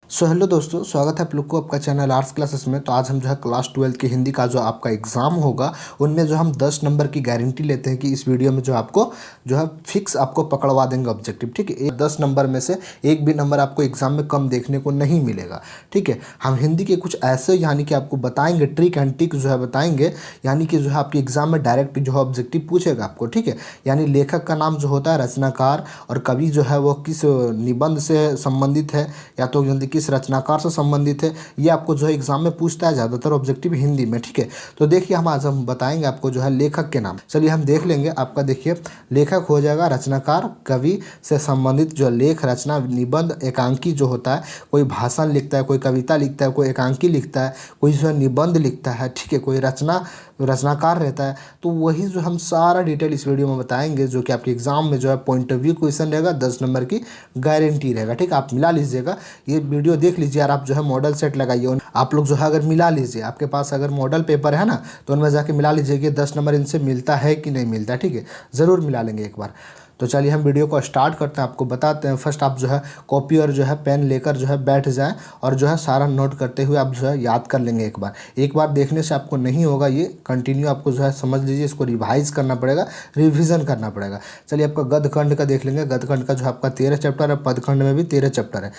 Hello दोस्तों, स्वागत है आप लोग को आपका चैनल आर्ट्स क्लासेस में। तो आज हम जो है क्लास 12 के हिंदी का जो आपका एग्ज़ाम होगा उनमें जो हम 10 नंबर की गारंटी लेते हैं कि इस वीडियो में जो आपको जो है फिक्स आपको पकड़वा देंगे ऑब्जेक्टिव। ठीक है, 10 नंबर में से एक भी नंबर आपको एग्जाम में कम देखने को नहीं मिलेगा। ठीक है, हम हिंदी के कुछ ऐसे यानी कि आपको बताएंगे, ट्रिक एंड टिक जो है बताएंगे, यानी कि जो है आपके एग्जाम में डायरेक्ट जो है ऑब्जेक्टिव पूछेगा आपको। ठीक है, यानी लेखक का नाम जो होता है, रचनाकार, और कवि जो है वो किस निबंध से संबंधित है या तो जल्दी किस रचनाकार से संबंधित है, ये आपको जो है एग्जाम में पूछता है ज़्यादातर ऑब्जेक्टिव हिंदी में। ठीक है, तो देखिए हम बताएंगे आपको जो है लेखक के नाम। चलिए हम देख लेंगे। आपका देखिए लेखक हो जाएगा रचनाकार, कवि से संबंधित जो लेख, रचना, निबंध, एकांकी जो होता है, कोई भाषण लिखता है, कोई कविता लिखता है, कोई एकांकी लिखता है, कोई जो है निबंध लिखता है। ठीक है, कोई रचनाकार रहता है। तो वही जो हम सारा डिटेल इस वीडियो में बताएंगे, जो कि आपके एग्जाम में जो है पॉइंट ऑफ व्यू क्वेश्चन रहेगा, 10 नंबर की गारंटी रहेगा। ठीक है, आप मिला लीजिएगा, ये वीडियो देख लीजिए यार। आप जो है मॉडल सेट लगाइए, आप लोग जो है अगर मिला लीजिए, आपके पास अगर मॉडल पेपर है ना, तो उनमें जाके मिला लीजिए कि 10 नंबर इनसे मिलता है कि नहीं मिलता है। ठीक है, ज़रूर मिला लेंगे एक बार। तो चलिए हम वीडियो को स्टार्ट करते हैं, आपको बताते हैं। फर्स्ट आप जो है कॉपी और जो है पेन लेकर जो है बैठ जाएं और जो है सारा नोट करते हुए आप जो है याद कर लेंगे। एक बार देखने से आपको नहीं होगा, ये कंटिन्यू आपको जो है समझ लीजिए, इसको रिवाइज करना पड़ेगा, रिविज़न करना पड़ेगा। चलिए आपका गद्यखंड का देख लेंगे। गद्यखंड का जो आपका 13 चैप्टर है, पदखंड में भी 13 चैप्टर है।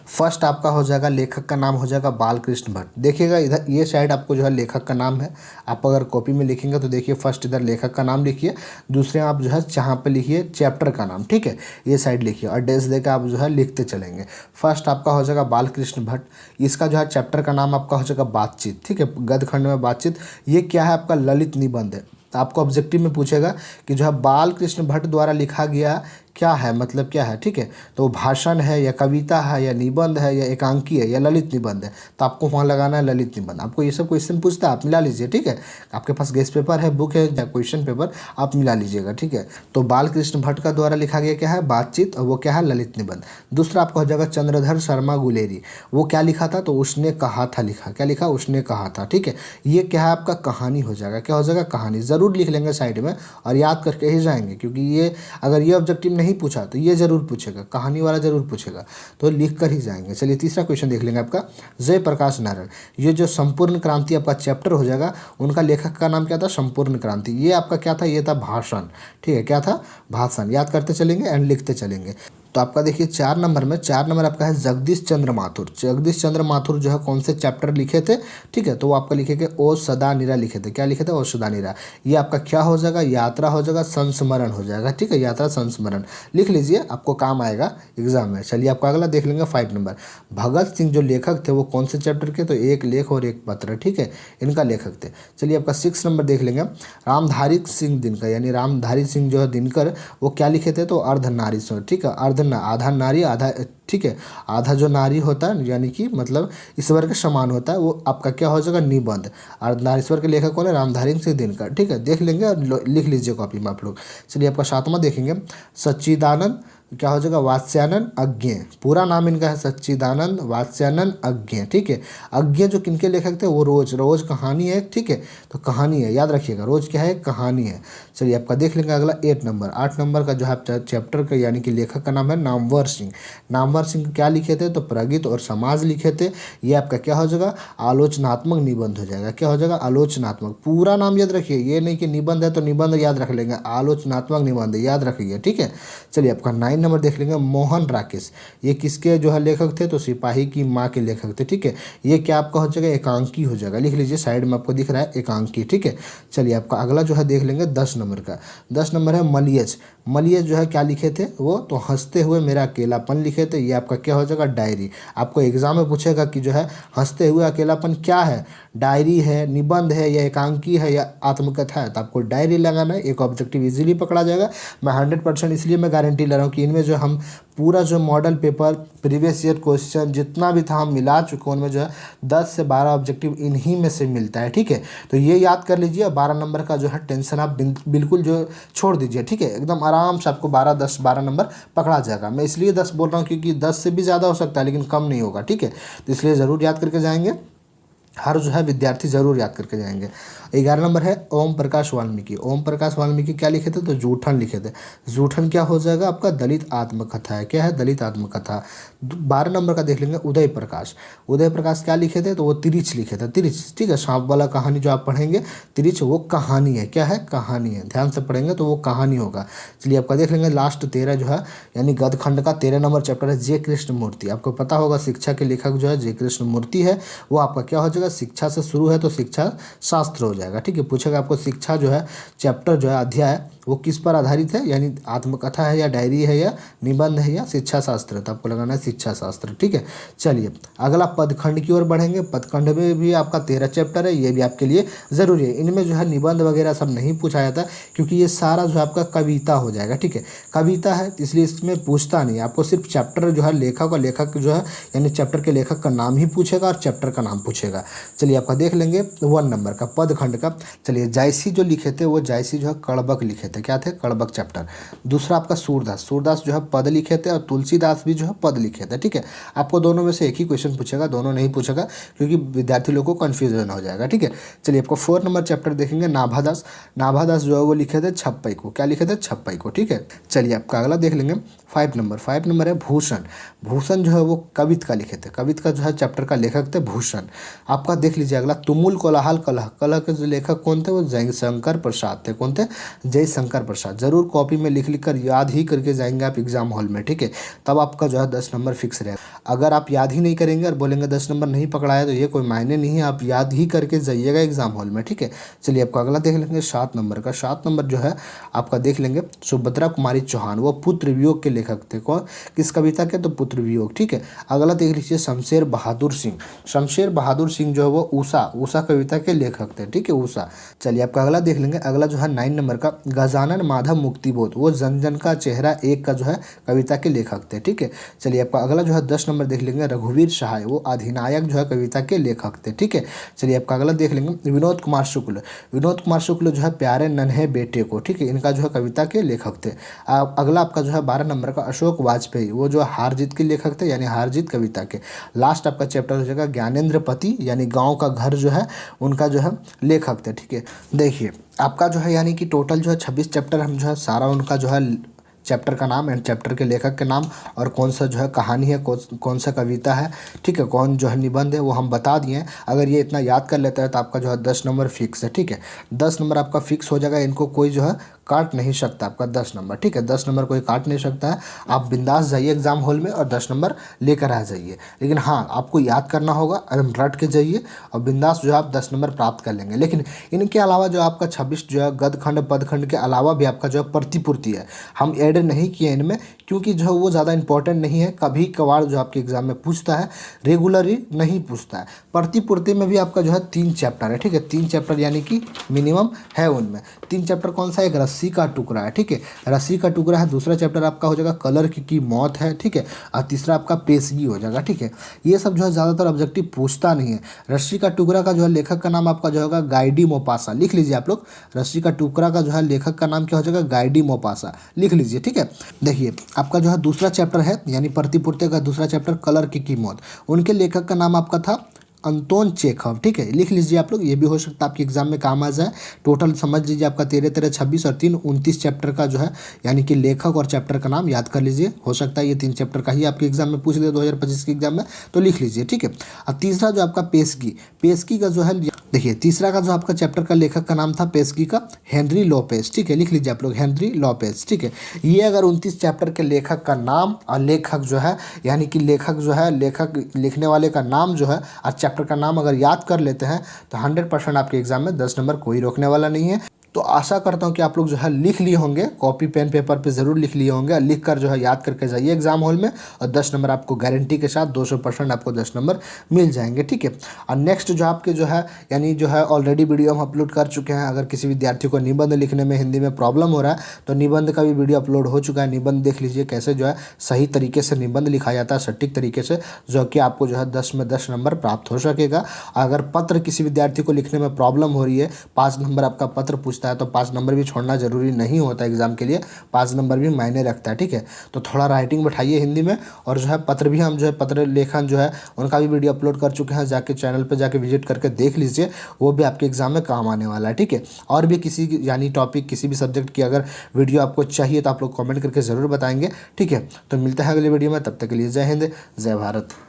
फर्स्ट आपका हो जाएगा, लेखक का नाम हो जाएगा बालकृष्ण भट्ट। देखिएगा इधर ये साइड आपको जो है लेखक का नाम है। आप अगर कॉपी में लिखेंगे तो देखिए फर्स्ट इधर लेखक का नाम लिखिए, दूसरे आप जो है जहाँ पे लिखिए चैप्टर का नाम। ठीक है, ये साइड लिखिए और डेस्क देकर आप जो है लिखते चलेंगे। फर्स्ट आपका हो जाएगा बालकृष्ण भट्ट, इसका जो है चैप्टर का नाम आपका हो जाएगा बातचीत। ठीक है, गद्यखंड में बातचीत। ये क्या है आपका ललित निबंध है। तो आपको ऑब्जेक्टिव में पूछेगा कि जो है बालकृष्ण भट्ट द्वारा लिखा गया क्या है, मतलब क्या है। ठीक है, तो भाषण है या कविता है या निबंध है या एकांकी है या ललित निबंध है, तो आपको वहाँ लगाना है ललित निबंध। आपको ये सब क्वेश्चन पूछता है, आप मिला लीजिए। ठीक है, आपके पास गेस्ट पेपर है, बुक है या क्वेश्चन पेपर, आप मिला लीजिएगा। ठीक है, तो बालकृष्ण भट्ट का द्वारा लिखा गया क्या है, बातचीत, और वो क्या है, ललित निबंध। दूसरा आपका हो जाएगा चंद्रधर शर्मा गुलेरी। वो क्या लिखा था, तो उसने कहा था लिखा, क्या लिखा, उसने कहा था। ठीक है, ये क्या है आपका कहानी हो जाएगा, क्या हो जाएगा, कहानी। ज़रूर लिख लेंगे साइड में और याद करके ही जाएंगे, क्योंकि ये अगर ये ऑब्जेक्टिव नहीं पूछा तो ये जरूर पूछेगा, कहानी वाला जरूर पूछेगा, तो लिख कर ही जाएंगे। चलिए तीसरा क्वेश्चन देख लेंगे आपका, जयप्रकाश नारायण। ये जो संपूर्ण क्रांति आपका चैप्टर हो जाएगा, उनका लेखक का नाम क्या था, संपूर्ण क्रांति। ये आपका क्या था, ये था भाषण। ठीक है, क्या था, भाषण। याद करते चलेंगे एंड लिखते चलेंगे। तो आपका देखिए 4 नंबर में, 4 नंबर आपका है जगदीश चंद्र माथुर। जगदीश चंद्र माथुर जो है कौन से चैप्टर लिखे थे। ठीक है, तो वो आपका लिखेंगे ओ सदा निरा लिखे थे। क्या लिखे थे, ओ सदा निरा। ये आपका क्या हो जाएगा, यात्रा हो जाएगा, संस्मरण हो जाएगा। ठीक है, यात्रा संस्मरण लिख लीजिए, आपको काम आएगा एग्जाम में। चलिए आपका अगला देख लेंगे 5 नंबर। भगत सिंह जो लेखक थे वो कौन से चैप्टर के, तो एक लेख और एक पत्र। ठीक है, इनका लेखक थे। चलिए आपका 6 नंबर देख लेंगे, रामधारी सिंह दिनकर, यानी रामधारी सिंह जो है दिनकर, वो क्या लिखे थे, तो अर्धनारीश्वर। ठीक है, आधा नारी आधा, ठीक है, आधा जो नारी होता है यानी कि मतलब ईश्वर के समान होता है, वो आपका क्या हो जाएगा, निबंध। अर्धनारीश्वर के लेखक कौन है, रामधारी सिंह दिनकर। ठीक है, देख लेंगे और लिख लीजिए कॉपी में आप लोग। चलिए आपका 7वां देखेंगे, सच्चिदानंद, क्या हो जाएगा, वात्स्यानंद अज्ञे। पूरा नाम इनका है सच्चिदानंद वात्स्यानंद अज्ञे। ठीक है, अज्ञे जो किनके लेखक थे, वो रोज कहानी है। ठीक है, तो कहानी है, याद रखिएगा, रोज क्या है, कहानी है। चलिए आपका देख लेंगे अगला 8 नंबर। 8 नंबर का जो है चैप्टर का यानी कि लेखक का नाम है नामवर सिंह। नामवर सिंह क्या लिखे थे, तो प्रगति और समाज लिखे थे। ये आपका क्या हो जाएगा, आलोचनात्मक निबंध हो जाएगा। क्या हो जाएगा, आलोचनात्मक। पूरा नाम याद रखिए, ये नहीं कि निबंध है तो निबंध याद रख लेंगे, आलोचनात्मक निबंध याद रखिए। ठीक है, चलिए आपका 9 नंबर देख लेंगे, मोहन राकेश। ये किसके जो है लेखक थे, तो सिपाही की माँ के लेखक थे। ठीक है, ये क्या आपका हो जाएगा, एकांकी हो जाएगा। लिख लीजिए, साइड में आपको दिख रहा है एकांकी। ठीक है, चलिए आपका अगला जो है देख लेंगे 10 नंबर का। 10 नंबर है मलियज। मलियज जो है क्या लिखे थे, वो तो हंसते हुए मेरा अकेलापन लिखे थे। ये आपका क्या हो जाएगा, डायरी। आपको एग्जाम में पूछेगा कि जो है हंसते हुए अकेलापन क्या है, डायरी है, निबंध है, या एकांकी है, या आत्मकथा है, तो आपको डायरी लगाना है। एक ऑब्जेक्टिव इजीली पकड़ा जाएगा। मैं 100% इसलिए मैं गारंटी ले रहा हूँ कि इनमें जो हम पूरा जो model paper, previous year question जितना भी था हम मिला चुके हैं, उनमें जो है 10 से 12 ऑब्जेक्टिव इन्हीं में से मिलता है। ठीक है, तो ये याद कर लीजिए। 12 नंबर का जो है टेंशन आप बिल्कुल जो छोड़ दीजिए। ठीक है, एकदम आराम से आपको 12 नंबर पकड़ा जाएगा। मैं इसलिए 10 बोल रहा हूँ क्योंकि 10 से भी ज़्यादा हो सकता है लेकिन कम नहीं होगा। ठीक है, तो इसलिए ज़रूर याद करके जाएंगे। हर जो है विद्यार्थी जरूर याद करके जाएंगे। 11 नंबर है ओम प्रकाश वाल्मीकि। ओम प्रकाश वाल्मीकि क्या लिखे थे? तो जूठन लिखे थे। जूठन क्या हो जाएगा आपका? दलित आत्मकथा है। क्या है? दलित आत्मकथा। 12 नंबर का देख लेंगे उदय प्रकाश। उदय प्रकाश क्या लिखे थे? तो वो तिरिच लिखे थे, तिरिच। ठीक है, सांप वाला कहानी जो आप पढ़ेंगे तिरिच, वो कहानी है। क्या है? कहानी है। ध्यान से पढ़ेंगे तो वो कहानी होगा। चलिए आपका देख लेंगे लास्ट 13 जो है यानी गद खंड का 13 नंबर चैप्टर है जे कृष्ण मूर्ति। आपको पता होगा शिक्षा के लेखक जो है जे कृष्ण मूर्ति है। वो आपका क्या हो जाएगा? शिक्षा से शुरू है तो शिक्षा शास्त्र हो जाएगा। ठीक है, पूछेगा आपको शिक्षा जो है चैप्टर जो है अध्याय वो किस पर आधारित है, यानी आत्मकथा है या डायरी है या निबंध है या शिक्षा शास्त्र है, तो आपको लगाना है शिक्षा शास्त्र। ठीक है, चलिए अगला पदखंड की ओर बढ़ेंगे। पदखंड में भी आपका 13 चैप्टर है, ये भी आपके लिए ज़रूरी है। इनमें जो है निबंध वगैरह सब नहीं पूछा जाता क्योंकि ये सारा जो है आपका कविता हो जाएगा। ठीक है, कविता है इसलिए इसमें पूछता नहीं, आपको सिर्फ चैप्टर जो है लेखक और लेखक जो है यानी चैप्टर के लेखक का नाम ही पूछेगा और चैप्टर का नाम पूछेगा। चलिए आपका देख लेंगे 1 नंबर का पदखंड का। चलिए जायसी जो लिखे थे वो जायसी जो है कड़बक लिखे थे। क्या थे? कड़बक चैप्टर। दूसरा आपका सूरदास। सूरदास जो है पद लिखे थे और तुलसीदास भी जो है पद लिखे थे। ठीक है, आपको दोनों में से एक ही क्वेश्चन पूछेगा, दोनों नहीं पूछेगा क्योंकि विद्यार्थी लोग को कन्फ्यूजन हो जाएगा। ठीक है, चलिए आपको 4 नंबर चैप्टर देखेंगे नाभादास। नाभादास जो है वो लिखे थे छप्पई को। क्या लिखे थे? छप्पई को। ठीक है, चलिए आपका अगला देख लेंगे 5 नंबर। 5 नंबर है भूषण। भूषण जो है वो कवित का लिखे थे। कवित का जो है चैप्टर का लेखक थे भूषण। आपका देख लीजिए अगला तुमुल कोलाहल कलह। कलह के जो लेखक कौन थे? वो जयशंकर प्रसाद थे। कौन थे? जयशंकर प्रसाद। जरूर कॉपी में लिख लिख कर याद ही करके जाएंगे आप एग्जाम हॉल में। ठीक है, तब आपका जो है 10 नंबर फिक्स रहेगा। अगर आप याद ही नहीं करेंगे और बोलेंगे 10 नंबर नहीं पकड़ा है तो ये कोई मायने नहीं है, आप याद ही करके जाइएगा एग्जाम हॉल में। ठीक है, चलिए आपका अगला देख लेंगे 7 नंबर का। 7 नंबर जो है आपका देख लेंगे सुभद्रा कुमारी चौहान। वो पुत्र वियोग के लेखक थे। कौन? किस कविता के? तो पुत्र वियोग। ठीक है, अगला देख लीजिए शमशेर बहादुर सिंह। शमशेर बहादुर सिंह जो है वो उषा कविता के लेखक थे। ठीक है, उषा। चलिए आपका अगला देख लेंगे। अगला जो है 9 नंबर का गजानन माधव मुक्तिबोध। वो जन जन का चेहरा एक का जो है कविता के लेखक थे। ठीक है, चलिए आपका अगला जो है 10 नंबर देख लेंगे रघुवीर सहाय। वो अधिनायक जो है कविता के लेखक थे। ठीक है, चलिए आपका अगला देख लेंगे विनोद कुमार शुक्ल। विनोद कुमार शुक्ल जो है प्यारे नन्हे बेटे को। ठीक है, इनका जो है कविता के लेखक थे। अगला आपका जो है 12 नंबर का अशोक वाजपेयी। वो जो हार जीत के लेखक थे यानी हार जीत कविता के। लास्ट आपका चैप्टर हो जाएगा ज्ञानेंद्र पति यानी गाँव का घर जो है उनका जो है लेखक थे। ठीक है, देखिए आपका जो है यानी कि टोटल जो है 26 चैप्टर हम जो है सारा उनका जो है चैप्टर का नाम एंड चैप्टर के लेखक के नाम और कौन सा जो है कहानी है, कौन सा कविता है, ठीक है, कौन जो है निबंध है, वो हम बता दिए हैं। अगर ये इतना याद कर लेता है तो आपका जो है 10 नंबर फिक्स है। ठीक है, 10 नंबर आपका फिक्स हो जाएगा। इनको कोई जो है काट नहीं सकता आपका 10 नंबर। ठीक है, 10 नंबर कोई काट नहीं सकता है। आप बिंदास जाइए एग्जाम हॉल में और 10 नंबर लेकर आ जाइए। लेकिन हाँ, आपको याद करना होगा, रट के जाइए और बिंदास जो है आप 10 नंबर प्राप्त कर लेंगे। लेकिन इनके अलावा जो आपका 26 जो है गदखंड पदखंड के अलावा भी आपका जो है प्रतिपूर्ति है, हम ऐड नहीं किए इनमें क्योंकि जो है वो ज़्यादा इंपॉर्टेंट नहीं है। कभी कभार जो आपके एग्जाम में पूछता है, रेगुलरली नहीं पूछता है। प्रतिपूर्ति में भी आपका जो है 3 चैप्टर है। ठीक है, 3 चैप्टर यानी कि मिनिमम है उनमें। 3 चैप्टर कौन सा? एक रस्सी का टुकड़ा है। ठीक है, रस्सी का टुकड़ा है। दूसरा चैप्टर आपका हो जाएगा कलर की मौत है। ठीक है, और तीसरा आपका पेशगी हो जाएगा। ठीक है, ये सब जो है ज़्यादातर ऑब्जेक्टिव पूछता नहीं है। रस्सी का टुकड़ा का जो है लेखक का नाम आपका जो होगा गाइडी मोपासा। लिख लीजिए आप लोग, रस्सी का टुकड़ा का जो है लेखक का नाम क्या हो जाएगा? गाइडी मोपासा। लिख लीजिए। ठीक है, देखिए आपका जो है दूसरा चैप्टर है यानी प्रतिपूर्ति का दूसरा चैप्टर कलर की मौत, उनके लेखक का नाम आपका था अंतोन चेखव। ठीक है, लिख लीजिए आप लोग, ये भी हो सकता है आपके एग्जाम में काम आ जाए। टोटल समझ लीजिए आपका 13 26 और 3 29 चैप्टर का जो है यानी कि लेखक और चैप्टर का नाम याद कर लीजिए। हो सकता है ये 3 चैप्टर का ही आपके एग्जाम में पूछ दे 2025 के एग्जाम में, तो लिख लीजिए। ठीक है, और तीसरा जो आपका पेशगी का जो है देखिए तीसरा का जो आपका चैप्टर का लेखक का नाम था पेशगी का हेनरी लोपेस। ठीक है, लिख लीजिए आप लोग हेनरी लोपेस। ठीक है, ये अगर 29 चैप्टर के लेखक का नाम और लेखक जो है यानी कि लेखक जो है लेखक लिखने वाले का नाम जो है और चैप्टर का नाम अगर याद कर लेते हैं तो 100% आपके एग्जाम में 10 नंबर कोई रोकने वाला नहीं है। तो आशा करता हूँ कि आप लोग जो है लिख लिए होंगे, कॉपी पेन पेपर पे ज़रूर लिख लिए होंगे और लिख कर जो है याद करके जाइए एग्जाम हॉल में और 10 नंबर आपको गारंटी के साथ 200% आपको 10 नंबर मिल जाएंगे। ठीक है, और नेक्स्ट जो आपके जो है यानी जो है ऑलरेडी वीडियो हम अपलोड कर चुके हैं। अगर किसी विद्यार्थी को निबंध लिखने में हिंदी में प्रॉब्लम हो रहा है तो निबंध का भी वीडियो अपलोड हो चुका है। निबंध देख लीजिए कैसे जो है सही तरीके से निबंध लिखा जाता है, सटीक तरीके से, जो कि आपको जो है 10 में 10 नंबर प्राप्त हो सकेगा। अगर पत्र किसी विद्यार्थी को लिखने में प्रॉब्लम हो रही है, 5 नंबर आपका पत्र पूछता होता है तो 5 नंबर भी छोड़ना ज़रूरी नहीं होता एग्ज़ाम के लिए, 5 नंबर भी मायने रखता है, ठीक है। तो थोड़ा राइटिंग बैठाइए हिंदी में, और जो है पत्र भी हम जो है पत्र लेखन जो है उनका भी वीडियो अपलोड कर चुके हैं, जाके चैनल पर जाके विजिट करके देख लीजिए, वो भी आपके एग्ज़ाम में काम आने वाला है, ठीक है। और भी किसी यानी टॉपिक किसी भी सब्जेक्ट की अगर वीडियो आपको चाहिए तो आप लोग कमेंट करके ज़रूर बताएंगे, ठीक है। तो मिलता है अगले वीडियो में, तब तक के लिए जय हिंद, जय भारत।